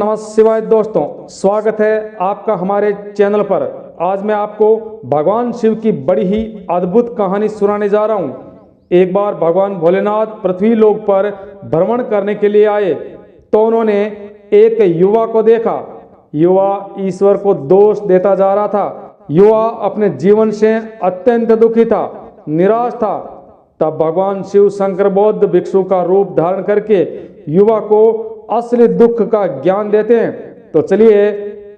नमः शिवाय दोस्तों, स्वागत है आपका हमारे चैनल पर। आज मैं आपको भगवान शिव की बड़ी ही अद्भुत कहानी सुनाने जा रहा हूँ। एक बार भगवान भोलेनाथ पृथ्वी लोक पर भ्रमण करने के लिए आए तो उन्होंने एक युवा को देखा। युवा ईश्वर को दोष देता जा रहा था। युवा अपने जीवन से अत्यंत दुखी था, निराश था। तब भगवान शिव शंकर बौद्ध भिक्षु का रूप धारण करके युवा को असली दुख का ज्ञान देते हैं। तो चलिए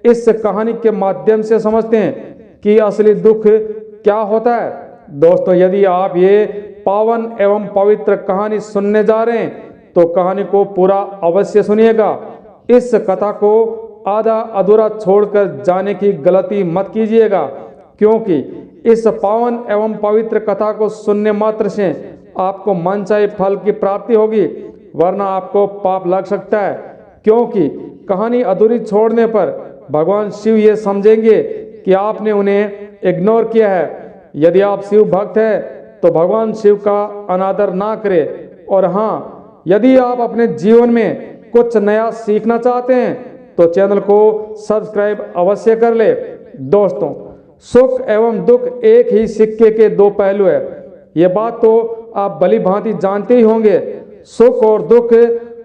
इस कहानी के माध्यम से समझते हैं कि असली दुख क्या होता है। दोस्तों, यदि आप ये पावन एवं पवित्र कहानी सुनने जा रहे हैं तो कहानी को पूरा अवश्य सुनिएगा। इस कथा को आधा अधूरा छोड़कर जाने की गलती मत कीजिएगा, क्योंकि इस पावन एवं पवित्र कथा को सुनने मात्र से आपको मनचाहे फल की प्राप्ति होगी, वरना आपको पाप लग सकता है। क्योंकि कहानी अधूरी छोड़ने पर भगवान शिव ये समझेंगे कि आपने उन्हें इग्नोर किया है। यदि आप शिव भक्त हैं तो भगवान शिव का अनादर ना करें। और हाँ, यदि आप अपने जीवन में कुछ नया सीखना चाहते हैं तो चैनल को सब्सक्राइब अवश्य कर ले। दोस्तों, सुख एवं दुख एक ही सिक्के के दो पहलू है। ये बात तो आप भली भांति जानते ही होंगे। सुख और दुख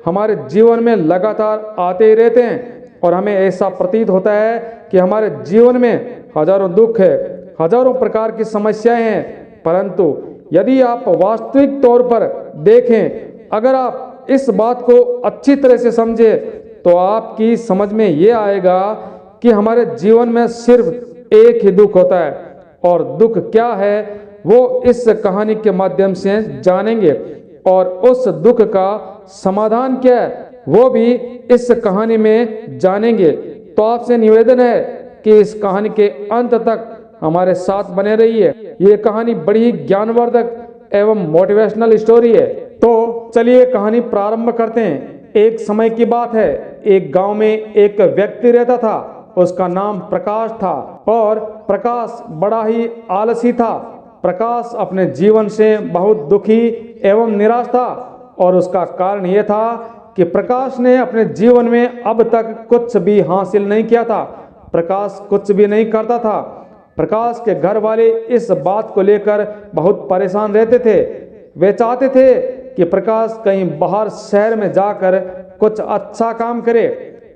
हमारे जीवन में लगातार आते ही रहते हैं और हमें ऐसा प्रतीत होता है कि हमारे जीवन में हजारों दुख है, हजारों प्रकार की समस्याएं हैं। परंतु यदि आप वास्तविक तौर पर देखें, अगर आप इस बात को अच्छी तरह से समझे तो आपकी समझ में ये आएगा कि हमारे जीवन में सिर्फ एक ही दुख होता है। और दुख क्या है वो इस कहानी के माध्यम से जानेंगे, और उस दुख का समाधान क्या है वो भी इस कहानी में जानेंगे। तो आपसे निवेदन है कि इस कहानी के अंत तक हमारे साथ बने रहिए। ये कहानी बड़ी ही ज्ञानवर्धक एवं मोटिवेशनल स्टोरी है। तो चलिए कहानी प्रारंभ करते हैं। एक समय की बात है, एक गांव में एक व्यक्ति रहता था। उसका नाम प्रकाश था और प्रकाश बड़ा ही आलसी था। प्रकाश अपने जीवन से बहुत दुखी एवं निराश था, और उसका कारण यह था कि प्रकाश ने अपने जीवन में अब तक कुछ भी हासिल नहीं किया था। प्रकाश कुछ भी नहीं करता था। प्रकाश के घर वाले इस बात को लेकर बहुत परेशान रहते थे। वे चाहते थे कि प्रकाश कहीं बाहर शहर में जाकर कुछ अच्छा काम करे,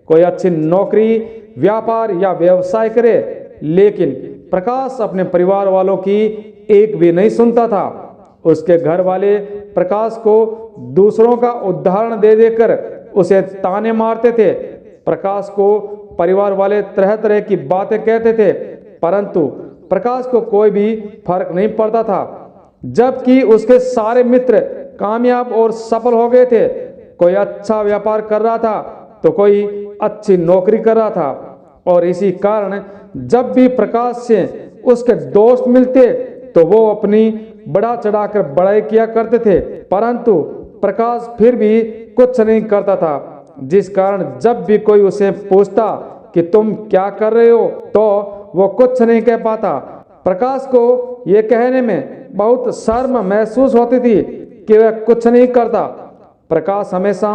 कोई अच्छी नौकरी, व्यापार या व्यवसाय करे। लेकिन प्रकाश अपने परिवार वालों की एक भी नहीं सुनता था। उसके घर वाले प्रकाश को दूसरों का उदाहरण दे देकर उसे ताने मारते थे। प्रकाश को परिवार वाले तरह तरह की बातें कहते थे, परंतु प्रकाश को कोई भी फर्क नहीं पड़ता था। जबकि उसके सारे मित्र कामयाब और सफल हो गए थे। कोई अच्छा व्यापार कर रहा था तो कोई अच्छी नौकरी कर रहा था। और इसी कारण जब भी प्रकाश से उसके दोस्त मिलते तो वो अपनी बढ़ा चढ़ाकर बड़ाई किया करते थे, परंतु प्रकाश फिर भी कुछ नहीं करता था। जिस कारण जब भी कोई उसे पूछता कि तुम क्या कर रहे हो तो वो कुछ नहीं कह पाता। प्रकाश को ये कहने में बहुत शर्म महसूस होती थी कि वह कुछ नहीं करता। प्रकाश हमेशा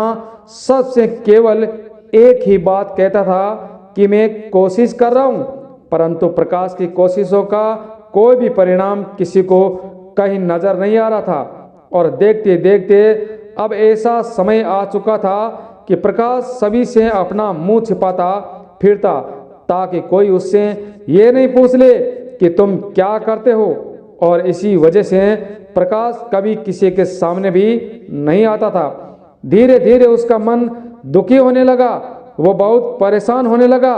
सबसे केवल एक ही बात कहता था कि मैं कोशिश कर रहा हूँ, परंतु प्रकाश की कोशिशों का कोई भी परिणाम किसी को कहीं नजर नहीं आ रहा था। और देखते देखते अब ऐसा समय आ चुका था कि प्रकाश सभी से अपना मुंह छिपाता फिरता, ताकि कोई उससे ये नहीं पूछ ले कि तुम क्या करते हो। और इसी वजह से प्रकाश कभी किसी के सामने भी नहीं आता था। धीरे धीरे उसका मन दुखी होने लगा, वो बहुत परेशान होने लगा।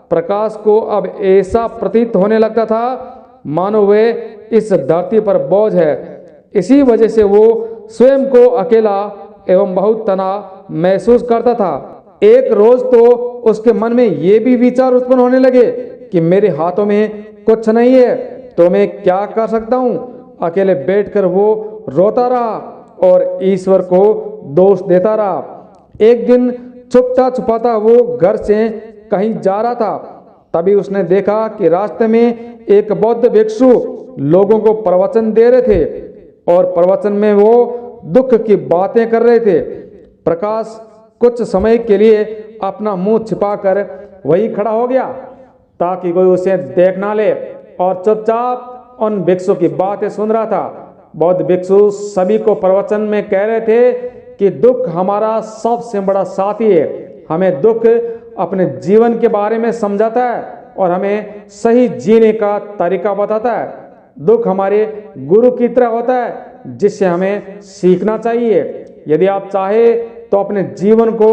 प्रकाश को अब ऐसा प्रतीत होने लगता था मानो वे इस धरती पर बोझ है। इसी वजह से वो स्वयं को अकेला एवं बहुत तनाव महसूस करता था। एक रोज तो उसके मन में ये भी विचार उत्पन्न होने लगे कि मेरे हाथों में कुछ नहीं है तो मैं क्या कर सकता हूँ। अकेले बैठकर वो रोता रहा और ईश्वर को दोष देता रहा। एक दिन छुपता छुपाता वो घर से कहीं जा रहा था। तभी उसने देखा कि रास्ते में एक बौद्ध भिक्षु लोगों को प्रवचन दे रहे थे, और प्रवचन में वो दुख की बातें कर रहे थे। प्रकाश कुछ समय के लिए अपना मुंह छिपाकर वही खड़ा हो गया ताकि कोई उसे देख ना ले और चुपचाप उन भिक्षु की बातें सुन रहा था। बौद्ध भिक्षु सभी को प्रवचन में कह रहे थे कि दुख हमारा सबसे बड़ा साथी है। हमें दुख अपने जीवन के बारे में समझाता है और हमें सही जीने का तरीका बताता है। दुख हमारे गुरु की तरह होता है जिससे हमें सीखना चाहिए। यदि आप चाहे तो अपने जीवन को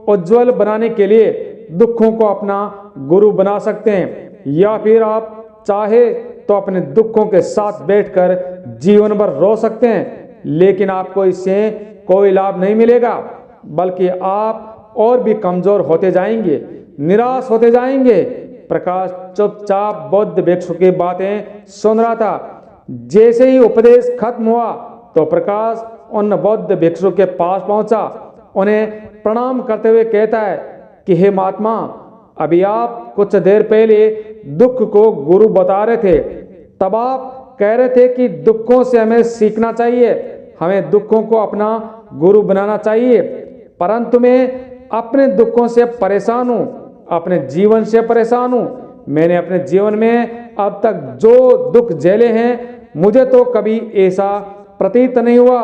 उज्जवल बनाने के लिए दुखों को अपना गुरु बना सकते हैं, या फिर आप चाहे तो अपने दुखों के साथ बैठकर जीवन भर रो सकते हैं, लेकिन आपको इससे कोई लाभ नहीं मिलेगा, बल्कि आप और भी कमजोर होते जाएंगे, निराश होते जाएंगे। प्रकाश चुपचाप बौद्ध भिक्षु की बातें सुन रहा था। जैसे ही उपदेश खत्म हुआ तो प्रकाश उन बौद्ध भिक्षु के पास पहुंचा। उन्हें प्रणाम करते हुए कहता है कि हे महात्मा, अभी आप कुछ देर पहले दुख को गुरु बता रहे थे। तब आप कह रहे थे कि दुखों से हमें सीखना चाहिए, हमें दुखों को अपना गुरु बनाना चाहिए। परंतु मैं अपने दुखों से परेशान हूँ, अपने जीवन से परेशान हूँ। मैंने अपने जीवन में अब तक जो दुख झेले हैं, मुझे तो कभी ऐसा प्रतीत नहीं हुआ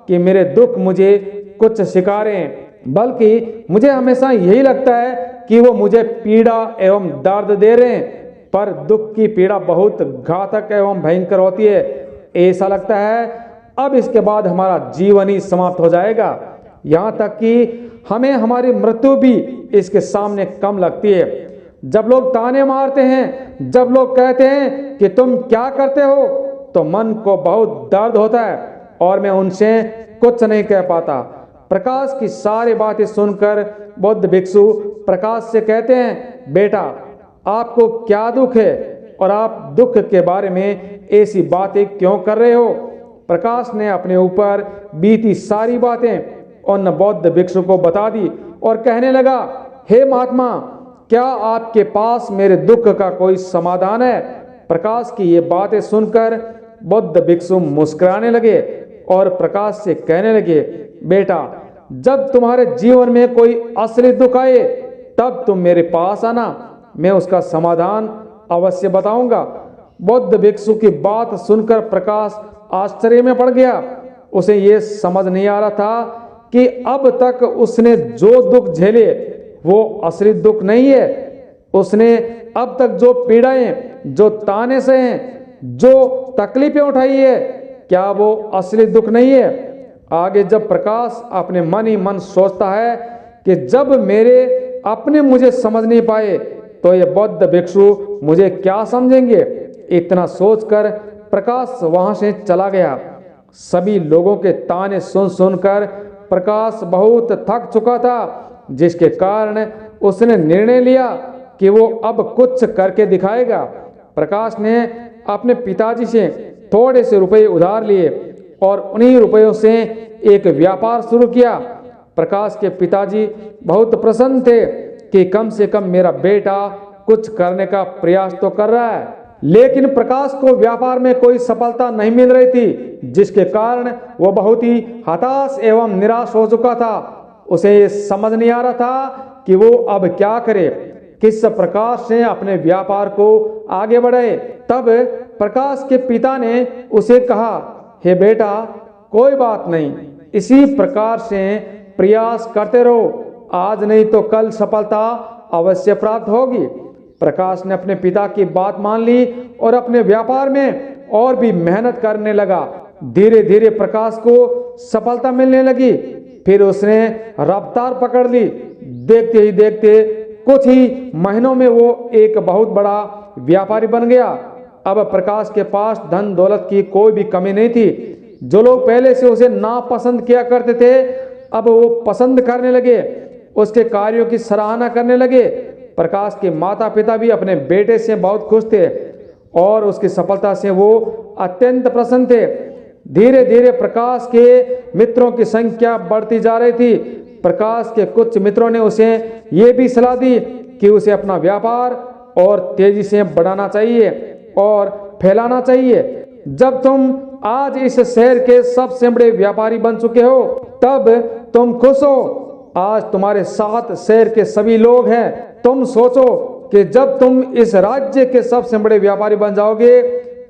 कि मेरे दुख मुझे कुछ सिखा रहे हैं, बल्कि मुझे हमेशा यही लगता है कि वो मुझे पीड़ा एवं दर्द दे रहे हैं। पर दुख की पीड़ा बहुत घातक एवं भयंकर होती है। ऐसा लगता है अब इसके बाद हमारा जीवन ही समाप्त हो जाएगा। यहाँ तक कि हमें हमारी मृत्यु भी इसके सामने कम लगती है। जब लोग ताने मारते हैं, जब लोग कहते हैं कि तुम क्या करते हो, तो मन को बहुत दर्द होता है और मैं उनसे कुछ नहीं कह पाता। प्रकाश की सारी बातें सुनकर बौद्ध भिक्षु प्रकाश से कहते हैं, बेटा आपको क्या दुख है और आप दुख के बारे में ऐसी बातें क्यों कर रहे हो। प्रकाश ने अपने ऊपर बीती सारी बातें उन बौद्ध भिक्षु को बता दी और कहने लगा, हे महात्मा, क्या आपके पास मेरे दुख का कोई समाधान है। प्रकाश की ये बातें सुनकर बौद्ध भिक्षु मुस्कुराने लगे और प्रकाश से कहने लगे, बेटा जब तुम्हारे जीवन में कोई असली दुख आए तब तुम मेरे पास आना, मैं उसका समाधान अवश्य बताऊंगा। बौद्ध भिक्षु की बात सुनकर प्रकाश आश्चर्य में पड़ गया। उसे ये समझ नहीं आ रहा था कि अब तक उसने जो दुख झेले वो असली दुख नहीं है। उसने अब तक जो पीड़ाएं, जो ताने सहे, जो तकलीफें उठाई है, क्या वो असली दुख नहीं है। आगे जब प्रकाश अपने मन ही मन सोचता है कि जब मेरे अपने मुझे समझ नहीं पाए तो ये बौद्ध भिक्षु मुझे क्या समझेंगे। इतना सोचकर प्रकाश वहां से चला गया। सभी लोगों के ताने सुन सुनकर प्रकाश बहुत थक चुका था, जिसके कारण उसने निर्णय लिया कि वो अब कुछ करके दिखाएगा। प्रकाश ने अपने पिताजी से थोड़े से रुपए उधार लिए और उन्हीं रुपयों से एक व्यापार शुरू किया। प्रकाश के पिताजी बहुत प्रसन्न थे कि कम से कम मेरा बेटा कुछ करने का प्रयास तो कर रहा है। लेकिन प्रकाश को व्यापार में कोई सफलता नहीं मिल रही थी, जिसके कारण वो बहुत ही हताश एवं निराश हो चुका था। उसे ये समझ नहीं आ रहा था कि वो अब क्या करे, किस प्रकार से अपने व्यापार को आगे बढ़ाए। तब प्रकाश के पिता ने उसे कहा, हे बेटा कोई बात नहीं, इसी प्रकार से प्रयास करते रहो, आज नहीं तो कल सफलता अवश्य प्राप्त होगी। प्रकाश ने अपने पिता की बात मान ली और अपने व्यापार में और भी मेहनत करने लगा। धीरे धीरे प्रकाश को सफलता मिलने लगी। फिर उसने रफ्तार पकड़ ली। देखते ही देखते कुछ ही महीनों में वो एक बहुत बड़ा व्यापारी बन गया। अब प्रकाश के पास धन दौलत की कोई भी कमी नहीं थी। जो लोग पहले से उसे नापसंद किया करते थे, अब वो पसंद करने लगे, उसके कार्यों की सराहना करने लगे। प्रकाश के माता पिता भी अपने बेटे से बहुत खुश थे और उसकी सफलता से वो अत्यंत प्रसन्न थे। धीरे धीरे प्रकाश के मित्रों की संख्या बढ़ती जा रही थी। प्रकाश के कुछ मित्रों ने उसे ये भी सलाह दी कि उसे अपना व्यापार और तेजी से बढ़ाना चाहिए और फैलाना चाहिए। जब तुम आज इस शहर के सबसे बड़े व्यापारी बन चुके हो, तब तुम खुश हो आज तुम्हारे साथ शहर के सभी लोग हैं। तुम सोचो कि जब तुम इस राज्य के सबसे बड़े व्यापारी बन जाओगे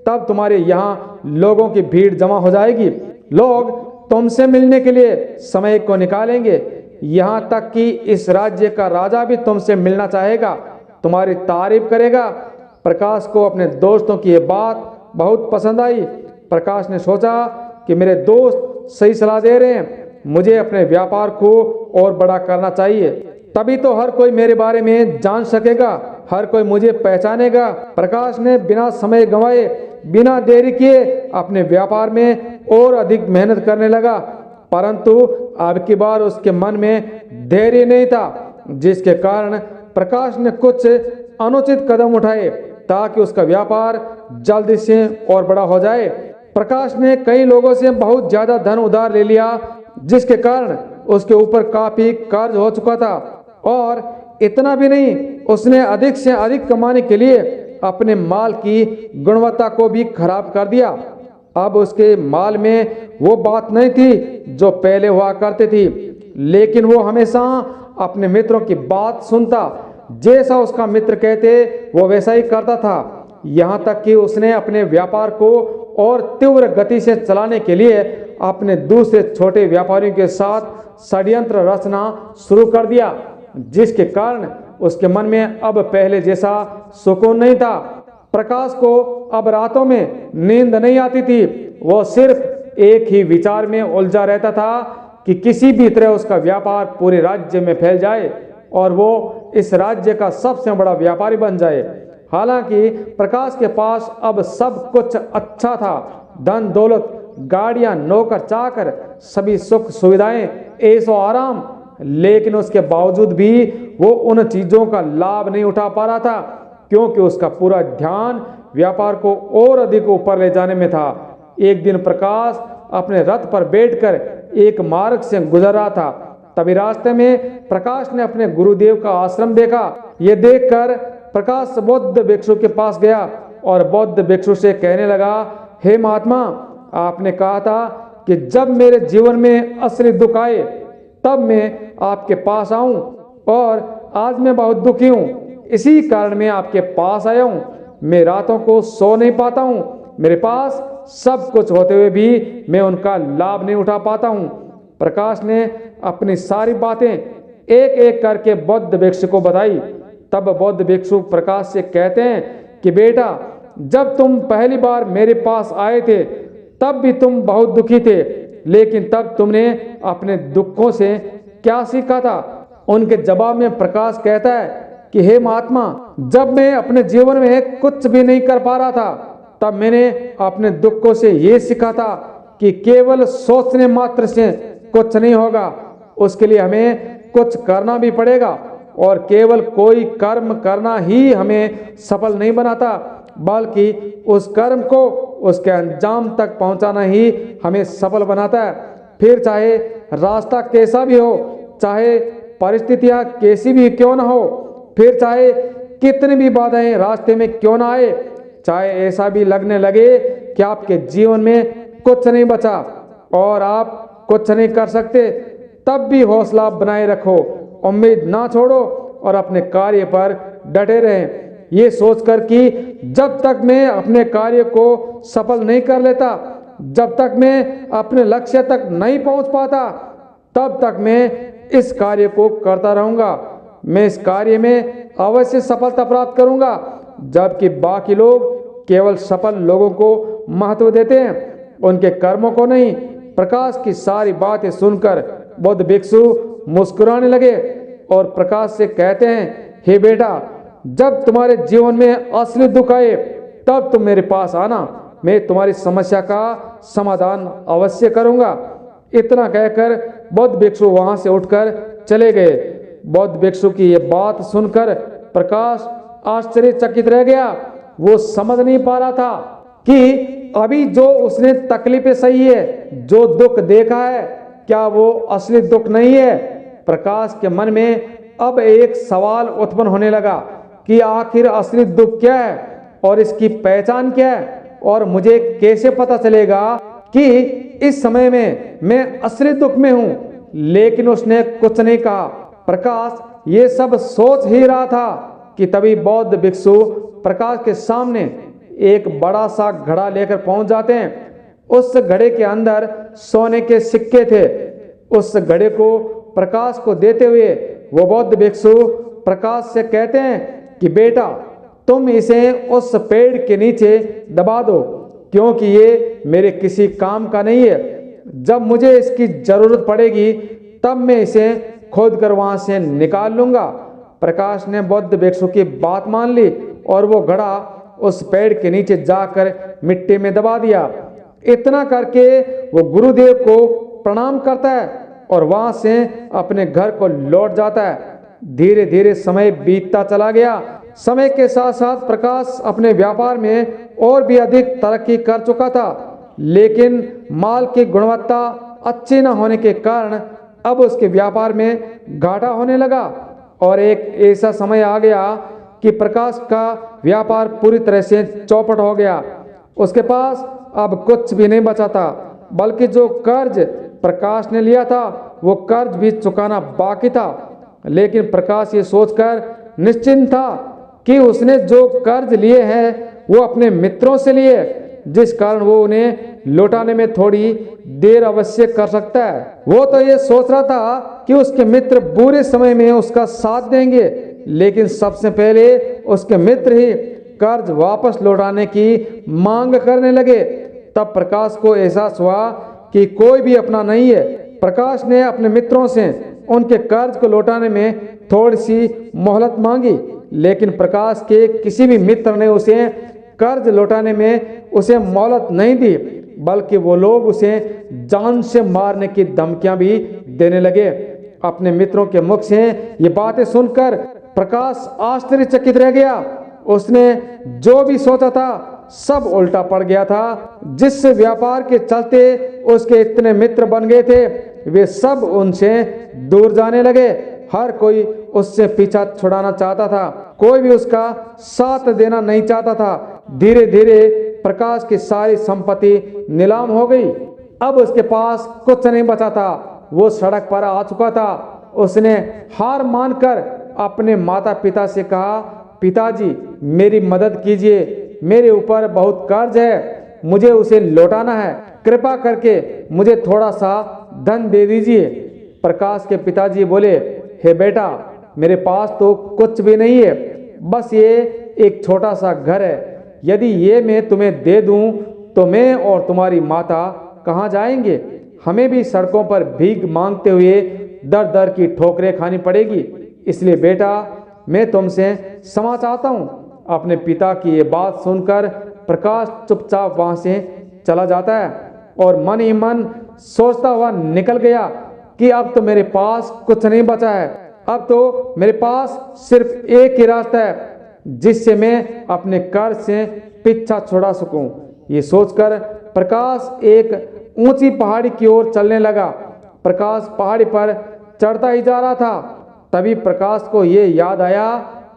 तब तुम्हारे यहाँ लोगों की भीड़ जमा हो जाएगी। लोग तुमसे मिलने के लिए समय को निकालेंगे। यहाँ तक कि इस राज्य का राजा भी तुमसे मिलना चाहेगा, तुम्हारी तारीफ करेगा। प्रकाश को अपने दोस्तों की ये बात बहुत पसंद आई। प्रकाश ने सोचा कि मेरे दोस्त सही सलाह दे रहे हैं, मुझे अपने व्यापार को और बड़ा करना चाहिए, तभी तो हर कोई मेरे बारे में जान सकेगा, हर कोई मुझे पहचानेगा। प्रकाश ने बिना समय गंवाए, बिना देरी किए अपने व्यापार में और अधिक मेहनत करने लगा। परंतु अब की बार उसके मन में धैर्य नहीं था, जिसके कारण प्रकाश ने कुछ अनुचित कदम उठाए ताकि उसका व्यापार जल्दी से और बड़ा हो जाए। प्रकाश ने कई लोगों से बहुत ज्यादा धन उधार ले लिया, जिसके कारण उसके ऊपर काफी कर्ज हो चुका था। और इतना भी नहीं, उसने अधिक से अधिक कमाने के लिए अपने माल की गुणवत्ता को भी खराब कर दिया। अब उसके माल में वो बात नहीं थी जो पहले हुआ करती थी, लेकिन वो हमेशा अपने मित्रों की बात सुनता। जैसा उसका मित्र कहते वो वैसा ही करता था। यहाँ तक कि उसने अपने व्यापार को और तीव्र गति से चलाने के लिए अपने दूसरे छोटे व्यापारियों के साथ षड्यंत्र रचना शुरू कर दिया, जिसके कारण उसके मन में अब पहले जैसा सुकून नहीं था। प्रकाश को अब रातों में नींद नहीं आती थी। वो सिर्फ एक ही विचार में उलझा रहता था कि किसी भी तरह उसका व्यापार पूरे राज्य में फैल जाए और वो इस राज्य का सबसे बड़ा व्यापारी बन जाए। हालांकि प्रकाश के पास अब सब कुछ अच्छा था, धन दौलत, गाड़ियां, नौकर चाकर, सभी सुख सुविधाएं, ऐशो आराम, लेकिन उसके बावजूद भी वो उन चीजों का लाभ नहीं उठा पा रहा था, क्योंकि उसका पूरा ध्यान व्यापार को और अधिक ऊपर ले जाने में था। एक दिन प्रकाश अपने रथ पर बैठकर एक मार्ग से गुजर रहा था। तभी रास्ते में प्रकाश ने अपने गुरुदेव का आश्रम देखा। ये देखकर प्रकाश बौद्ध भिक्षु के पास गया और बौद्ध भिक्षु से कहने लगा, हे महात्मा, आपने कहा था कि जब मेरे जीवन में असली दुख आए तब मैं आपके पास आऊं, और आज मैं बहुत दुखी हूं। इसी कारण मैं आपके पास आया हूं। मैं रातों को सो नहीं पाता हूं। मेरे पास सब कुछ होते हुए भी मैं उनका लाभ नहीं उठा पाता हूं। प्रकाश ने अपनी सारी बातें एक एक करके बौद्ध भिक्षु को बताई। तब बौद्ध भिक्षु प्रकाश से कहते हैं कि बेटा, जब तुम पहली बार मेरे पास आए थे तब भी तुम बहुत दुखी थे, लेकिन तब तुमने अपने दुखों से क्या सीखा था? उनके जवाब में प्रकाश कहता है कि हे महात्मा, जब मैं अपने जीवन में कुछ भी नहीं कर पा रहा था तब मैंने अपने दुखों से ये सीखा था कि केवल सोचने मात्र से कुछ नहीं होगा, उसके लिए हमें कुछ करना भी पड़ेगा, और केवल कोई कर्म करना ही हमें सफल नहीं बनाता, बल्कि उस कर्म को उसके अंजाम तक पहुंचाना ही हमें सफल बनाता है। फिर चाहे रास्ता कैसा भी हो, चाहे परिस्थितियां कैसी भी क्यों ना हो, फिर चाहे कितनी भी बाधाएं रास्ते में क्यों ना आए, चाहे ऐसा भी लगने लगे कि आपके जीवन में कुछ नहीं बचा और आप कुछ नहीं कर सकते, तब भी हौसला बनाए रखो, उम्मीद ना छोड़ो और अपने कार्य पर डटे रहें। ये सोचकर कि जब तक मैं अपने कार्य को सफल नहीं कर लेता, जब तक मैं अपने लक्ष्य तक नहीं पहुंच पाता, तब तक मैं इस कार्य को करता रहूंगा। मैं इस कार्य में अवश्य सफलता प्राप्त करूंगा, जबकि बाकी लोग केवल सफल लोगों को महत्व देते हैं, उनके कर्मों को नहीं। प्रकाश की सारी बातें सुनकर बौद्ध भिक्षु मुस्कुराने लगे और प्रकाश से कहते हैं, हे बेटा, जब तुम्हारे जीवन में असली दुख आए तब तुम मेरे पास आना, मैं तुम्हारी समस्या का समाधान अवश्य करूंगा। इतना कहकर बौद्ध भिक्षु वहां से उठकर चले गए। बौद्ध भिक्षु की ये बात सुनकर प्रकाश आश्चर्यचकित रह गया। वो समझ नहीं पा रहा था कि अभी जो उसने तकलीफें सही है, जो दुख देखा है, क्या वो असली दुख नहीं है? प्रकाश के मन में अब एक सवाल उत्पन्न होने लगा कि आखिर असली दुख क्या है और इसकी पहचान क्या है, और मुझे कैसे पता चलेगा कि इस समय में मैं असली दुख में हूं लेकिन उसने कुछ नहीं कहा। प्रकाश ये सब सोच ही रहा था कि तभी बौद्ध भिक्षु प्रकाश के सामने एक बड़ा सा घड़ा लेकर पहुंच जाते हैं। उस घड़े के अंदर सोने के सिक्के थे। उस घड़े को प्रकाश को देते हुए वो बौद्ध भिक्षु प्रकाश से कहते हैं कि बेटा, तुम इसे उस पेड़ के नीचे दबा दो, क्योंकि ये मेरे किसी काम का नहीं है। जब मुझे इसकी जरूरत पड़ेगी तब मैं इसे खोद कर वहां से निकाल लूंगा। प्रकाश ने बौद्ध भिक्षु की बात मान ली और वो घड़ा उस पेड़ के नीचे जाकर मिट्टी में दबा दिया। इतना करके वो गुरुदेव को प्रणाम करता है और वहां से अपने घर को लौट जाता है। धीरे धीरे समय बीतता चला गया। समय के साथ साथ प्रकाश अपने व्यापार में और भी अधिक तरक्की कर चुका था, लेकिन माल की गुणवत्ता अच्छी न होने के कारण अब उसके व्यापार में घाटा होने लगा। और एक ऐसा समय आ गया कि प्रकाश का व्यापार पूरी तरह से चौपट हो गया। उसके पास अब कुछ भी नहीं बचा था, बल्कि जो कर्ज प्रकाश ने लिया था वो कर्ज भी चुकाना बाकी था। लेकिन प्रकाश ये सोचकर निश्चिंत था कि उसने जो कर्ज लिए हैं वो अपने मित्रों से लिए, जिस कारण वो उन्हें लौटाने में थोड़ी देर अवश्य कर सकता है। वो तो ये सोच रहा था कि उसके मित्र बुरे समय में उसका साथ देंगे, लेकिन सबसे पहले उसके मित्र ही कर्ज वापस लौटाने की मांग करने लगे। तब प्रकाश को एहसास हुआ कि कोई भी अपना नहीं है। प्रकाश ने अपने मित्रों से उनके कर्ज को लौटाने में थोड़ी सी मोहलत मांगी, लेकिन प्रकाश के किसी भी मित्र ने उसे कर्ज लौटाने में उसे मोहलत नहीं दी, बल्कि वो लोग उसे जान से मारने की धमकियां भी देने लगे। अपने मित्रों के मुख से ये बातें सुनकर प्रकाश आश्चर्यचकित रह गया। उसने जो भी सोचा था सब उल्टा पड़ गया था। जिस व्यापार के चलते उसके इतने मित्र बन गए थे, वे सब उनसे दूर जाने लगे। हर कोई उससे पीछा छुड़ाना चाहता था, कोई भी उसका साथ देना नहीं चाहता था। धीरे धीरे प्रकाश की सारी संपत्ति नीलाम हो गई। अब उसके पास कुछ नहीं बचा था। वो सड़क पर आ चुका था। उसने हार मानकर अपने माता पिता से कहा, पिताजी मेरी मदद कीजिए, मेरे ऊपर बहुत कर्ज है, मुझे उसे लौटाना है, कृपा करके मुझे थोड़ा सा धन दे दीजिए। प्रकाश के पिताजी बोले, हे बेटा, मेरे पास तो कुछ भी नहीं है, बस ये एक छोटा सा घर है। यदि ये मैं तुम्हें दे दूं तो मैं और तुम्हारी माता कहाँ जाएंगे? हमें भी सड़कों पर भीख मांगते हुए दर दर की ठोकरें खानी पड़ेगी। इसलिए बेटा, मैं तुमसे क्षमा चाहता हूँ। अपने पिता की ये बात सुनकर प्रकाश चुपचाप वहां से चला जाता है और मन ही मन सोचता हुआ निकल गया कि अब तो मेरे पास कुछ नहीं बचा है। अब तो मेरे पास सिर्फ एक ही रास्ता है जिससे मैं अपने कर्ज से पीछा छुड़ा सकूं। ये सोचकर प्रकाश एक ऊंची पहाड़ी की ओर चलने लगा। प्रकाश पहाड़ी पर चढ़ता ही जा रहा था। तभी प्रकाश को ये याद आया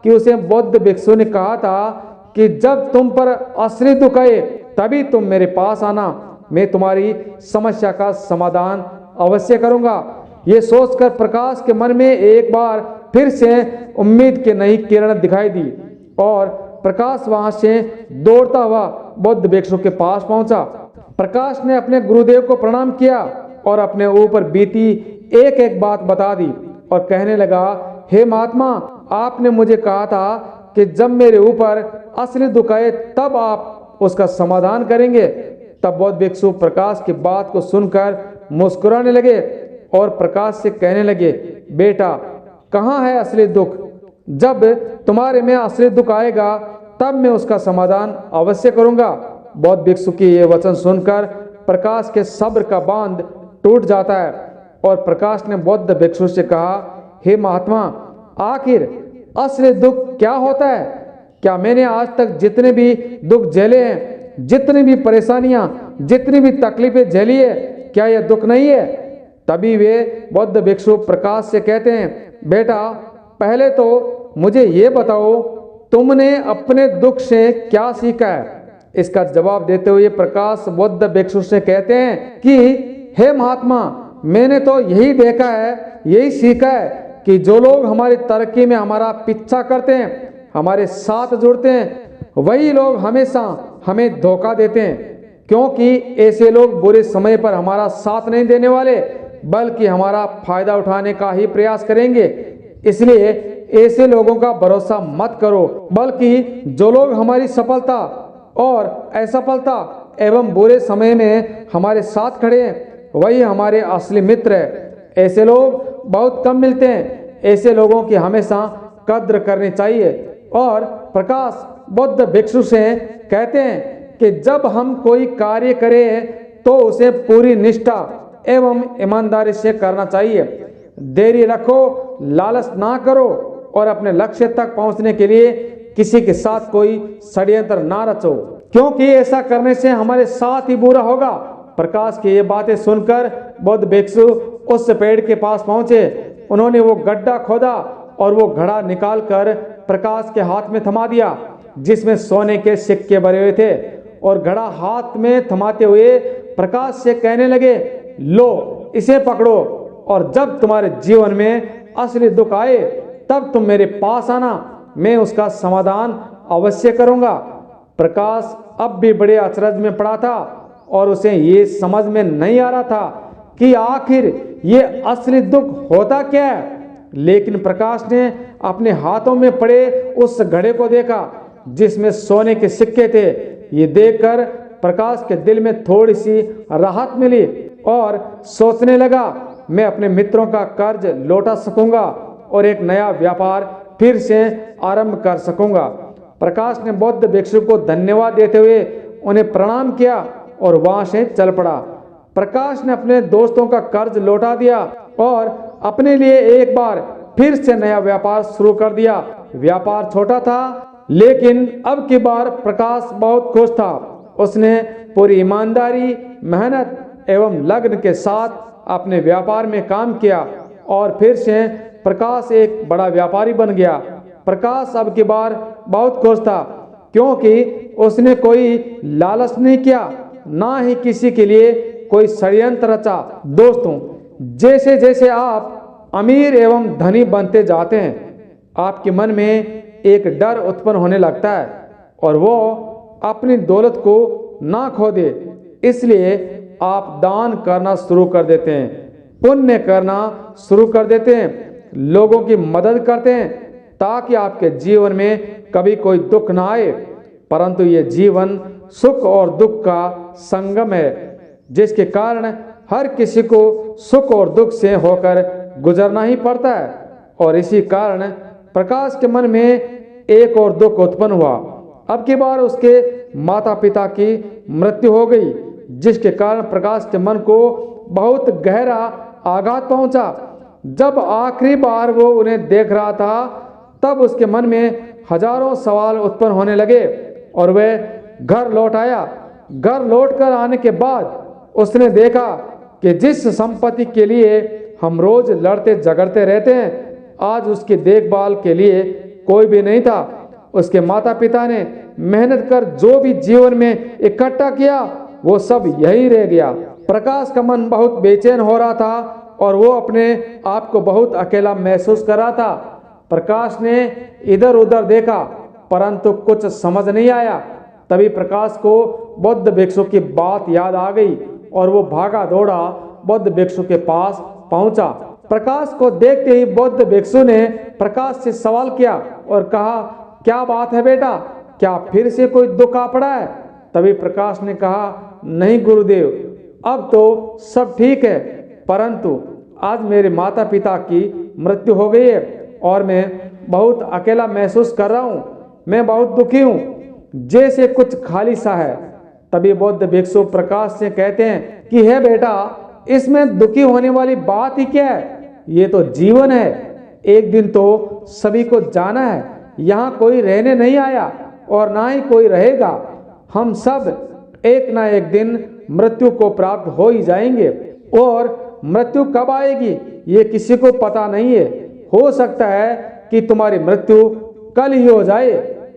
कि उसे बौद्ध भिक्षु ने कहा था कि जब तुम पर असली दुख आए तभी तुम मेरे पास आना, मैं तुम्हारी समस्या का समाधान अवश्य करूंगा। ये सोचकर प्रकाश के मन में एक बार फिर से उम्मीद की नई किरण दिखाई दी और प्रकाश वहां से दौड़ता हुआ बौद्ध भिक्षु के पास पहुंचा। प्रकाश ने अपने गुरुदेव को प्रणाम किया और अपने ऊपर बीती एक एक बात बता दी और कहने लगा, हे महात्मा, आपने मुझे कहा था कि जब मेरे ऊपर असली दुख आए तब आप उसका समाधान करेंगे। तब बौद्ध भिक्षु प्रकाश की बात को सुनकर मुस्कुराने लगे और प्रकाश से कहने लगे, बेटा, कहाँ है असली दुख? जब तुम्हारे में असली दुख आएगा तब मैं उसका समाधान अवश्य करूंगा। बौद्ध भिक्षु की ये वचन सुनकर प्रकाश के सब्र का बांध टूट जाता है और प्रकाश ने बौद्ध भिक्षु से कहा, हे महात्मा, आखिर असली दुख क्या होता है? क्या मैंने आज तक जितने भी दुख झेले हैं, जितनी भी परेशानियां, जितनी भी तकलीफें झेली है, क्या यह दुख नहीं है? तभी वे बौद्ध भिक्षु प्रकाश से कहते हैं, बेटा, पहले तो मुझे ये बताओ, तुमने अपने दुख से क्या सीखा है? इसका जवाब देते हुए प्रकाश बौद्ध भिक्षु से कहते हैं कि हे महात्मा, मैंने तो यही देखा है, यही सीखा है कि जो लोग हमारी तरक्की में हमारा पीछा करते हैं, हमारे साथ जुड़ते हैं, वही लोग हमेशा हमें धोखा देते हैं। क्योंकि ऐसे लोग बुरे समय पर हमारा साथ नहीं देने वाले, बल्कि हमारा फायदा उठाने का ही प्रयास करेंगे। इसलिए ऐसे लोगों का भरोसा मत करो, बल्कि जो लोग हमारी सफलता और असफलता एवं बुरे समय में हमारे साथ खड़े हैं, वही हमारे असली मित्र है। ऐसे लोग बहुत कम मिलते हैं, ऐसे लोगों की हमेशा कद्र करनी चाहिए। और प्रकाश बुद्ध भिक्षु से कहते हैं कि जब हम कोई कार्य करें तो उसे पूरी निष्ठा एवं ईमानदारी से करना चाहिए। देरी रखो, लालच ना करो और अपने लक्ष्य तक पहुंचने के लिए किसी के साथ कोई षड्यंत्र ना रचो, क्योंकि ऐसा करने से हमारे साथ ही बुरा होगा। प्रकाश की ये बातें सुनकर बुद्ध भिक्षु उस पेड़ के पास पहुंचे। उन्होंने वो गड्ढा खोदा और वो घड़ा निकालकर प्रकाश के हाथ में थमा दिया, जिसमें सोने के सिक्के भरे हुए थे। और घड़ा हाथ में थमाते हुए प्रकाश से कहने लगे, लो इसे पकड़ो, और जब तुम्हारे जीवन में असली दुख आए तब तुम मेरे पास आना, मैं उसका समाधान अवश्य करूंगा। प्रकाश अब भी बड़े अचरज में पड़ा था और उसे ये समझ में नहीं आ रहा था कि आखिर ये असली दुख होता क्या है। लेकिन प्रकाश ने अपने हाथों में पड़े उस घड़े को देखा जिसमें सोने के सिक्के थे। ये देखकर प्रकाश के दिल में थोड़ी सी राहत मिली और सोचने लगा, मैं अपने मित्रों का कर्ज लौटा सकूंगा और एक नया व्यापार फिर से आरंभ कर सकूंगा। प्रकाश ने बुद्ध भिक्षु को धन्यवाद देते हुए उन्हें प्रणाम किया और वहां से चल पड़ा। प्रकाश ने अपने दोस्तों का कर्ज लौटा दिया और अपने लिए एक बार फिर से नया व्यापार शुरू कर दिया। व्यापार छोटा था, लेकिन अब की बार प्रकाश बहुत खुश था। उसने पूरी ईमानदारी, मेहनत एवं लगन के साथ अपने व्यापार में काम किया और फिर से प्रकाश एक बड़ा व्यापारी बन गया। प्रकाश अब की बार बहुत खुश था, क्योंकि उसने कोई लालच नहीं किया, ना ही किसी के लिए कोई षड्यंत्र रचा। दोस्तों, जैसे जैसे आप अमीर एवं धनी बनते जाते हैं, आपके मन में एक डर उत्पन्न होने लगता है और वो अपनी दौलत को ना खो दे। इसलिए आप दान करना शुरू कर देते हैं, पुण्य करना शुरू कर देते हैं, लोगों की मदद करते हैं, ताकि आपके जीवन में कभी कोई दुख ना आए। परंतु ये जीवन सुख और दुख का संगम है, जिसके कारण हर किसी को सुख और दुख से होकर गुजरना ही पड़ता है। और इसी कारण प्रकाश के मन में एक और दुख उत्पन्न हुआ। अब की बार उसके माता पिता की मृत्यु हो गई, जिसके कारण प्रकाश के मन को बहुत गहरा आघात पहुंचा। जब आखिरी बार वो उन्हें देख रहा था, तब उसके मन में हजारों सवाल उत्पन्न होने लगे और वह घर लौट आया। घर लौटकर आने के बाद उसने देखा कि जिस संपत्ति के लिए हम रोज लड़ते झगड़ते रहते हैं, आज उसकी देखभाल के लिए कोई भी नहीं था। उसके माता पिता ने मेहनत कर जो भी जीवन में इकट्ठा किया, वो सब यही रह गया। प्रकाश का मन बहुत बेचैन हो रहा था और वो अपने आप को बहुत अकेला महसूस कर रहा था। प्रकाश ने इधर उधर देखा, परंतु कुछ समझ नहीं आया। तभी प्रकाश को बुद्ध भिक्षु की बात याद आ गई और वो भागा दौड़ा बुद्ध भिक्षु के पास पहुंचा। प्रकाश को देखते ही बुद्ध भिक्षु ने प्रकाश से सवाल किया और कहा, क्या बात है बेटा, क्या फिर से कोई दुख आ पड़ा है? तभी प्रकाश ने कहा, नहीं गुरुदेव, अब तो सब ठीक है, परंतु आज मेरे माता पिता की मृत्यु हो गई है और मैं बहुत अकेला महसूस कर रहा हूँ। मैं बहुत दुखी हूँ, जैसे कुछ खाली सा है। तभी बुद्ध भिक्षु प्रकाश से कहते हैं कि हे बेटा, इसमें दुखी होने वाली बात ही क्या है? ये तो जीवन है, एक दिन तो सभी को जाना है। यहाँ कोई रहने नहीं आया और ना ही कोई रहेगा। हम सब एक ना एक दिन मृत्यु को प्राप्त हो ही जाएंगे और मृत्यु कब आएगी ये किसी को पता नहीं है। हो सकता है कि तुम्हारी मृत्यु कल ही हो जाए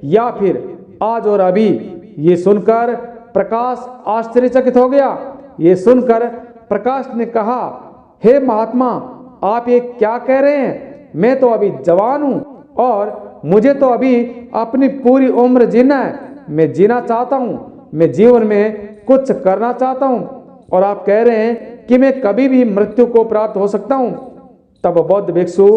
या फिर आज और अभी। ये सुनकर प्रकाश आश्चर्यचकित हो गया। ये सुनकर प्रकाश ने कहा, हे महात्मा, आप ये क्या कह रहे हैं? मैं तो अभी जवान हूँ और मुझे तो अभी अपनी पूरी उम्र जीना है। मैं जीना चाहता हूँ, मैं जीवन में कुछ करना चाहता हूँ, और आप कह रहे हैं कि मैं कभी भी मृत्यु को प्राप्त हो सकता हूँ। तब बौद्ध भिक्षु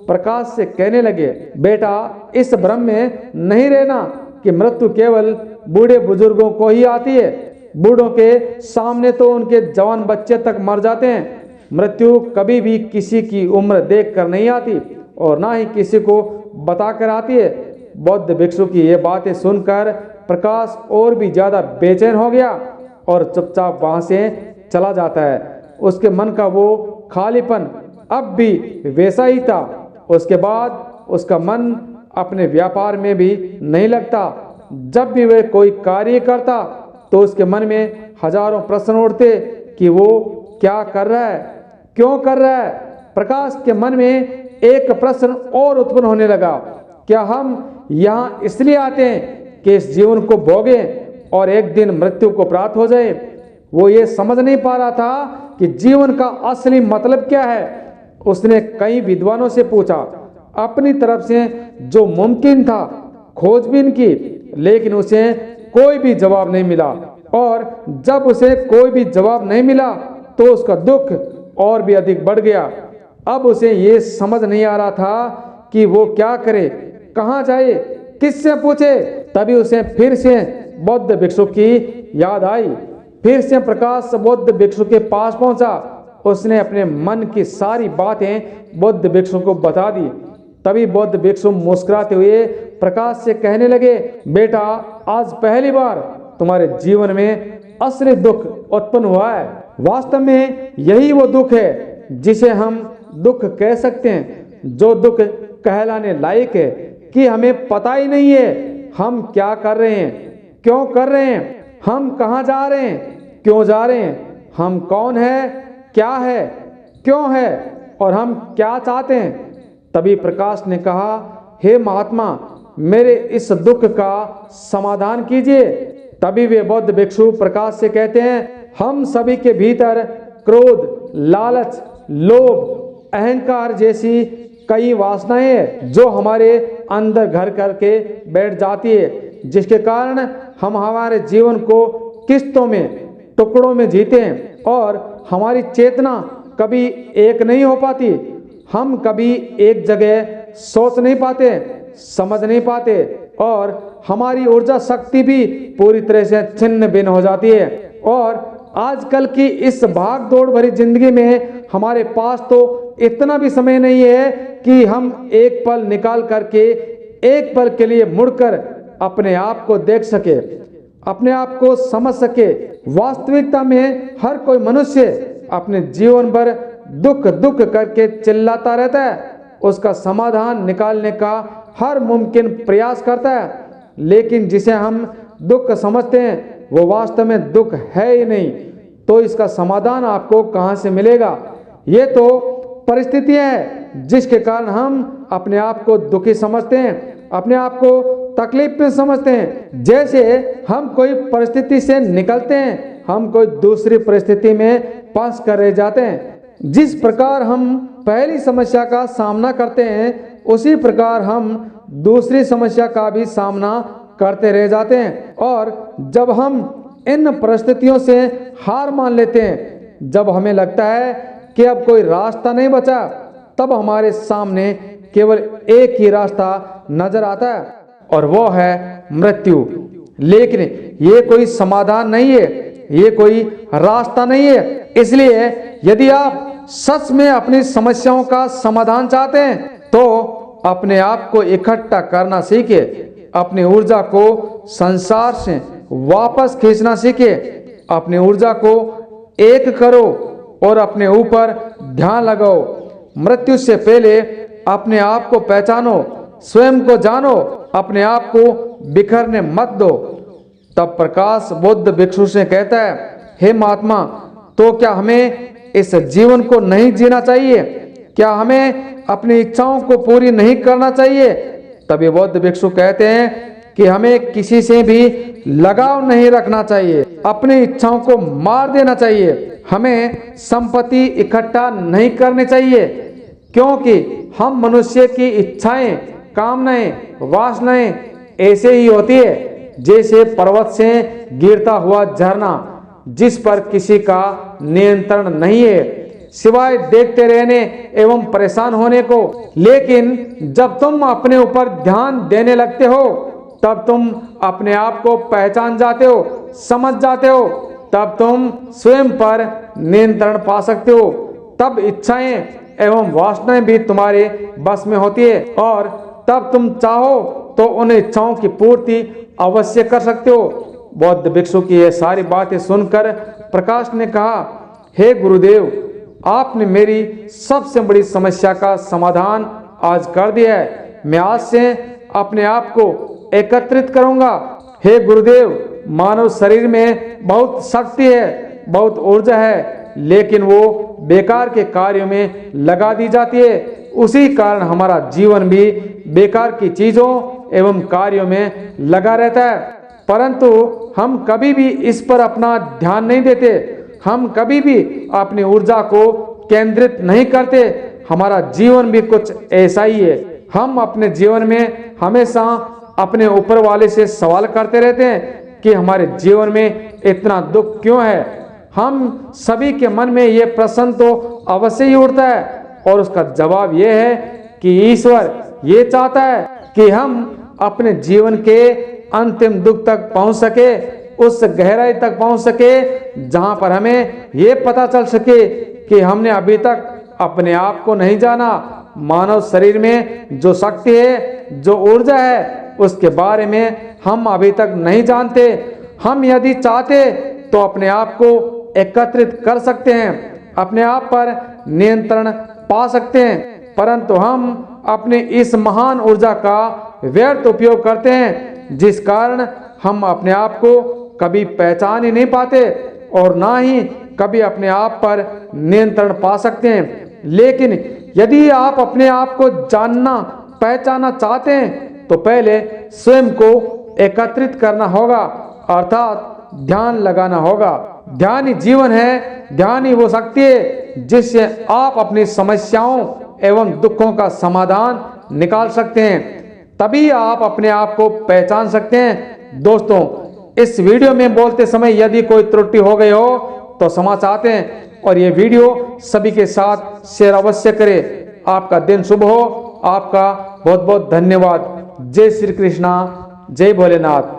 प्रकाश से कहने लगे, बेटा, इस भ्रम में नहीं रहना कि मृत्यु केवल बूढ़े बुजुर्गों को ही आती है। बूढ़ों के सामने तो उनके जवान बच्चे तक मर जाते हैं। मृत्यु कभी भी किसी की उम्र देख कर नहीं आती और ना ही किसी को बताकर आती है। बौद्ध भिक्षु की ये बातें सुनकर प्रकाश और भी ज्यादा बेचैन हो गया और चुपचाप वहां से चला जाता है। उसके मन का वो खालीपन अब भी वैसा ही था। उसके बाद उसका मन अपने व्यापार में भी नहीं लगता। जब भी वह कोई कार्य करता तो उसके मन में हजारों प्रश्न उठते कि वो क्या कर रहा है, क्यों कर रहा है। प्रकाश के मन में एक प्रश्न और उत्पन्न होने लगा, क्या हम यहाँ इसलिए आते हैं कि इस जीवन को भोगें और एक दिन मृत्यु को प्राप्त हो जाए? वो ये समझ नहीं पा रहा था कि जीवन का असली मतलब क्या है। उसने कई विद्वानों से पूछा, अपनी तरफ से जो मुमकिन था खोजबीन की, लेकिन उसे कोई भी जवाब नहीं मिला। और जब उसे कोई भी जवाब नहीं मिला तो उसका दुख और भी अधिक बढ़ गया। अब उसे ये समझ नहीं आ रहा था कि वो क्या करे, कहाँ जाए, किससे पूछे। तभी उसे फिर से बौद्ध भिक्षु की याद आई। फिर से प्रकाश बौद्ध भिक्षु के पास पहुंचा। उसने अपने मन की सारी बातें बौद्ध भिक्षु को बता दी। तभी बौद्ध भिक्षु मुस्कुराते हुए प्रकाश से कहने लगे, बेटा, आज पहली बार तुम्हारे जीवन में असली दुख उत्पन्न हुआ है। वास्तव में यही वो दुख है जिसे हम दुख कह सकते हैं, जो दुख कहलाने लायक है कि हमें पता ही नहीं है हम क्या कर रहे हैं, क्यों कर रहे हैं, हम कहाँ जा रहे हैं, क्यों जा रहे हैं, हम कौन है, क्या है, क्यों है और हम क्या चाहते हैं। तभी प्रकाश ने कहा, हे महात्मा, मेरे इस दुख का समाधान कीजिए। तभी वे बौद्ध भिक्षु प्रकाश से कहते हैं, हम सभी के भीतर क्रोध, लालच, लोभ, अहंकार जैसी कई वासनाएं हैं जो हमारे अंदर घर करके बैठ जाती है, जिसके कारण हम हमारे जीवन को किस्तों में, टुकड़ों में जीते हैं और हमारी चेतना कभी एक नहीं हो पाती। हम कभी एक जगह सोच नहीं पाते, समझ नहीं पाते और हमारी ऊर्जा शक्ति भी पूरी तरह से छिन्न भिन्न हो जाती है। और आजकल की इस भाग दौड़ भरी जिंदगी में हमारे पास तो इतना भी समय नहीं है कि हम एक पल निकाल करके एक पल के लिए मुड़कर अपने आप को देख सके, अपने आप को समझ सके। वास्तविकता में हर कोई मनुष्य अपने जीवन भर दुख दुख करके चिल्लाता रहता है, उसका समाधान निकालने का हर मुमकिन प्रयास करता है, लेकिन जिसे हम दुख समझते हैं वो वास्तव में दुख है ही नहीं, तो इसका समाधान आपको कहाँ से मिलेगा। ये तो परिस्थितियां है जिसके कारण हम अपने आप को दुखी समझते हैं, अपने आप को तकलीफ में समझते हैं। जैसे हम कोई परिस्थिति से निकलते हैं, हम कोई दूसरी परिस्थिति में फंस कर रह जाते हैं। जिस प्रकार हम पहली समस्या का सामना करते हैं, उसी प्रकार हम दूसरी समस्या का भी सामना करते रह जाते हैं। और जब हम इन परिस्थितियों से हार मान लेते हैं, जब हमें लगता है कि अब कोई रास्ता नहीं बचा, तब हमारे सामने केवल एक ही रास्ता नजर आता है और वो है मृत्यु। लेकिन ये कोई समाधान नहीं है, ये कोई रास्ता नहीं है। इसलिए यदि आप सच में अपनी समस्याओं का समाधान चाहते हैं तो अपने आप को इकट्ठा करना सीखे, अपनी ऊर्जा को संसार से वापस खींचना सीखे, अपनी ऊर्जा को एक करो और अपने ऊपर ध्यान लगाओ। मृत्यु से पहले अपने आप को पहचानो, स्वयं को जानो, अपने आप को बिखरने मत दो। तब प्रकाश बुद्ध भिक्षु से कहता है, हे महात्मा, तो क्या हमें इस जीवन को नहीं जीना चाहिए? क्या हमें अपनी इच्छाओं को पूरी नहीं करना चाहिए? तभी बौद्ध भिक्षु कहते हैं कि हमें किसी से भी लगाव नहीं रखना चाहिए। अपनी इच्छाओं को मार देना चाहिए। हमें संपत्ति इकट्ठा नहीं करनी चाहिए, क्योंकि हम मनुष्य की इच्छाएं, कामनाएं, वासनाएं ऐसे ही होती है जैसे पर्वत से गिरता हुआ झरना, जिस पर किसी का नियंत्रण नहीं है सिवाय देखते रहने एवं परेशान होने को। लेकिन जब तुम अपने ऊपर ध्यान देने लगते हो तब तुम अपने आप को पहचान जाते हो, समझ जाते हो, तब तुम स्वयं पर नियंत्रण पा सकते हो। तब इच्छाएं एवं वासनाएं भी तुम्हारे बस में होती है और तब तुम चाहो तो उन इच्छाओं की पूर्ति अवश्य कर सकते हो। बौद्ध भिक्षु की ये सारी बातें सुनकर प्रकाश ने कहा, हे गुरुदेव, आपने मेरी सबसे बड़ी समस्या का समाधान आज कर दिया है। मैं आज से अपने आप को एकत्रित करूंगा। हे गुरुदेव, मानव शरीर में बहुत शक्ति है, बहुत ऊर्जा है, लेकिन वो बेकार के कार्यों में लगा दी जाती है। उसी कारण हमारा जीवन भी बेकार की चीजों एवं कार्यों में लगा रहता है। परंतु हम कभी भी इस पर अपना ध्यान नहीं देते, हम कभी भी अपनी ऊर्जा को केंद्रित नहीं करते। हमारा जीवन भी कुछ ऐसा ही है। हम अपने जीवन में हमेशा अपने ऊपर वाले से सवाल करते रहते हैं कि हमारे जीवन में इतना दुख क्यों है। हम सभी के मन में ये प्रश्न तो अवश्य ही उठता है और उसका जवाब ये है कि ईश्वर ये चाहता है कि हम अपने जीवन के अंतिम दुख तक पहुंच सके, उस गहराई तक पहुंच सके जहां पर हमें ये पता चल सके कि हमने अभी तक अपने आप को नहीं जाना। मानव शरीर में जो शक्ति है, जो ऊर्जा है, उसके बारे में हम अभी तक नहीं जानते। हम यदि चाहते तो अपने आप को एकत्रित कर सकते हैं, अपने आप पर नियंत्रण पा सकते हैं, परंतु हम अपने इस महान ऊर्जा का व्यर्थ उपयोग करते हैं, जिस कारण हम अपने आप को कभी पहचान ही नहीं पाते और ना ही कभी अपने आप पर नियंत्रण पा सकते हैं। लेकिन यदि आप अपने आप को जानना, पहचानना चाहते हैं तो पहले स्वयं को एकत्रित करना होगा, अर्थात ध्यान लगाना होगा। ध्यान ही जीवन है, ध्यान ही वो शक्ति है जिससे आप अपनी समस्याओं एवं दुखों का समाधान निकाल सकते हैं। तभी आप अपने आप को पहचान सकते हैं। दोस्तों, इस वीडियो में बोलते समय यदि कोई त्रुटि हो गई हो तो क्षमा चाहते हैं और ये वीडियो सभी के साथ शेयर अवश्य करें। आपका दिन शुभ हो। आपका बहुत बहुत धन्यवाद। जय श्री कृष्णा, जय भोलेनाथ।